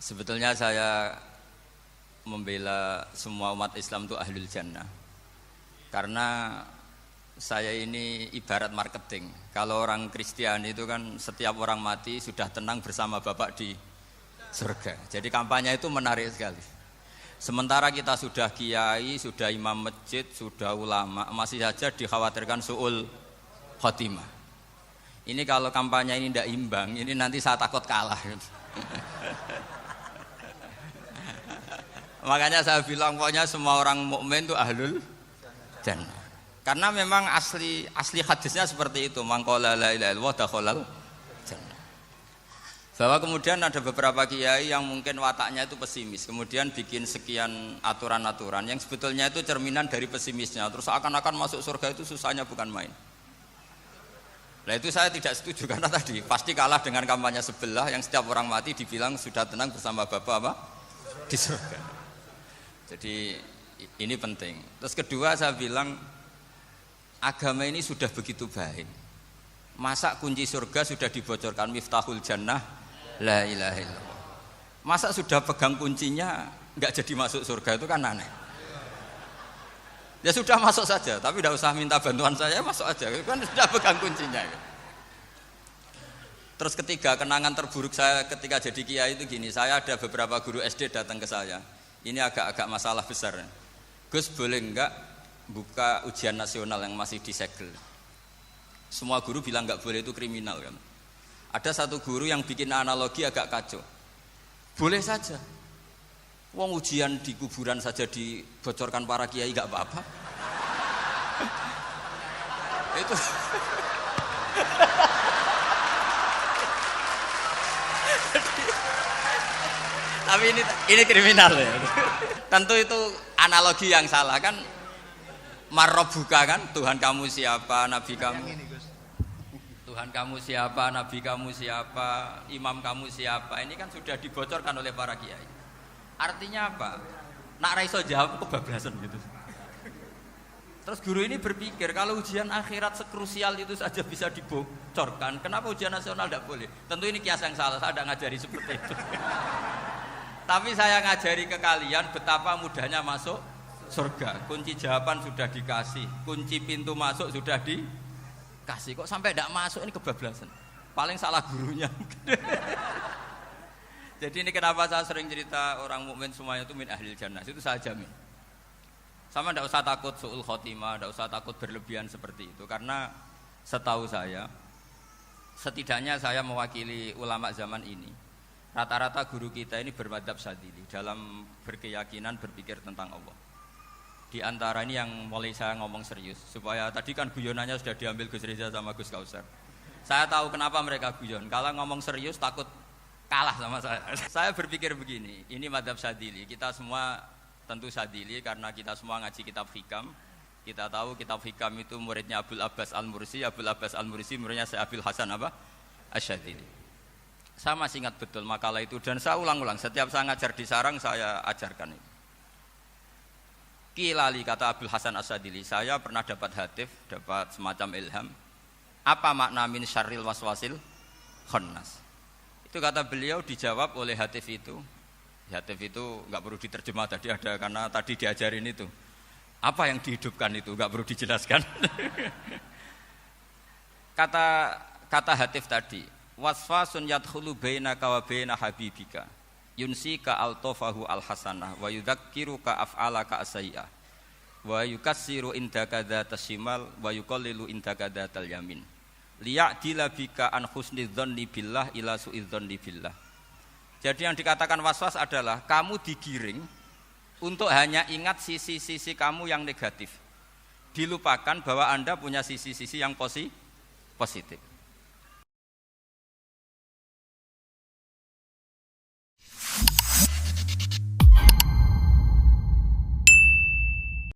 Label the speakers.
Speaker 1: Sebetulnya saya membela semua umat Islam itu ahlul jannah. Karena saya ini ibarat marketing. Kalau orang Kristiani itu kan setiap orang mati sudah tenang bersama Bapak di surga. Jadi kampanye itu menarik sekali. Sementara kita sudah kiai, sudah imam masjid, sudah ulama, masih saja dikhawatirkan su'ul khotimah. Ini kalau kampanye ini tidak imbang, ini nanti saya takut kalah. Makanya saya bilang pokoknya semua orang mukmin itu ahlul jannah. Karena memang asli hadisnya seperti itu, mangqala la ilaha illallah dakhalal jannah. Bahwa kemudian ada beberapa kiai yang mungkin wataknya itu pesimis, kemudian bikin sekian aturan-aturan yang sebetulnya itu cerminan dari pesimisnya. Terus akan-akan masuk surga itu susahnya bukan main. Nah itu saya tidak setuju karena tadi pasti kalah dengan kampanye sebelah yang setiap orang mati dibilang sudah tenang bersama Bapak apa? Di surga. Jadi ini penting. Terus kedua saya bilang agama ini sudah begitu baik. Masa kunci surga sudah dibocorkan miftahul jannah la ilaha illallah. Masa sudah pegang kuncinya enggak jadi masuk surga itu kan aneh. Ya sudah masuk saja, tapi tidak usah minta bantuan saya, masuk aja. Kan sudah pegang kuncinya. Terus ketiga, kenangan terburuk saya ketika jadi kiai itu gini, saya ada beberapa guru SD datang ke saya. Ini agak-agak masalah besar. Gus boleh enggak buka ujian nasional yang masih disegel? Semua guru bilang enggak boleh, itu kriminal kan. Ada satu guru yang bikin analogi agak kacau. Boleh saja. Wong ujian di kuburan saja dibocorkan para kiai enggak apa-apa. Itu tapi ini kriminal ya. Tentu itu analogi yang salah kan. Marrobuka kan, Tuhan kamu siapa, nabi kamu. Tuhan kamu siapa, nabi kamu siapa, imam kamu siapa. Ini kan sudah dibocorkan oleh para kiai. Artinya apa? Nak raiso jawab kebablasan gitu. Terus guru ini berpikir kalau ujian akhirat sekrusial itu saja bisa dibocorkan, kenapa ujian nasional tidak boleh? Tentu ini kias yang salah, saya tidak ngajari seperti itu. Tapi saya ngajari ke kalian betapa mudahnya masuk surga. Kunci jawaban sudah dikasih, kunci pintu masuk sudah dikasih. Kok sampai tidak masuk, ini kebablasan. Paling salah gurunya. Jadi ini kenapa saya sering cerita orang mukmin semuanya itu min ahlil jannah. Itu saya jamin. Sama tidak usah takut su'ul khotimah, tidak usah takut berlebihan seperti itu. Karena setahu saya, setidaknya saya mewakili ulama zaman ini. Rata-rata guru kita ini bermadzhab Syadzili dalam berkeyakinan berpikir tentang Allah. Di antara ini yang mulai saya ngomong serius, supaya tadi kan guyonannya sudah diambil Gus Reza sama Gus Kausar. Saya tahu kenapa mereka guyon. Kalau ngomong serius takut kalah sama saya. Saya berpikir begini, ini madzhab Syadzili. Kita semua tentu Syadzili karena kita semua ngaji kitab Hikam. Kita tahu kitab Hikam itu muridnya Abul Abbas Al-Mursi. Abul Abbas Al-Mursi muridnya Syekh Abil Hasan apa? Asy-Syadzili. Saya masih ingat betul makalah itu dan saya ulang-ulang. Setiap saya ngajar di sarang saya ajarkan itu. Kilali kata Abdul Hasan As-Sadili, saya pernah dapat hatif, dapat semacam ilham. Apa makna min syarril waswasil khannas? Itu kata beliau dijawab oleh hatif itu. Hatif itu enggak perlu diterjemah tadi ada karena tadi diajarin itu. Apa yang dihidupkan itu enggak perlu dijelaskan. Kata hatif tadi, waswasun yadkhulu bainaka wa baina habibika. Yunsika altofahu alhasanah wa yudzakiruka af'alaka asyi'ah wa yukassiru indaka dzatas shimal wa yuqallilu indaka dzatal yamin liya'dila bika an husnidzanni billah ila su'idzanni billah. Jadi yang dikatakan waswas adalah kamu digiring untuk hanya ingat sisi-sisi kamu yang negatif, dilupakan bahwa Anda punya sisi-sisi yang positif.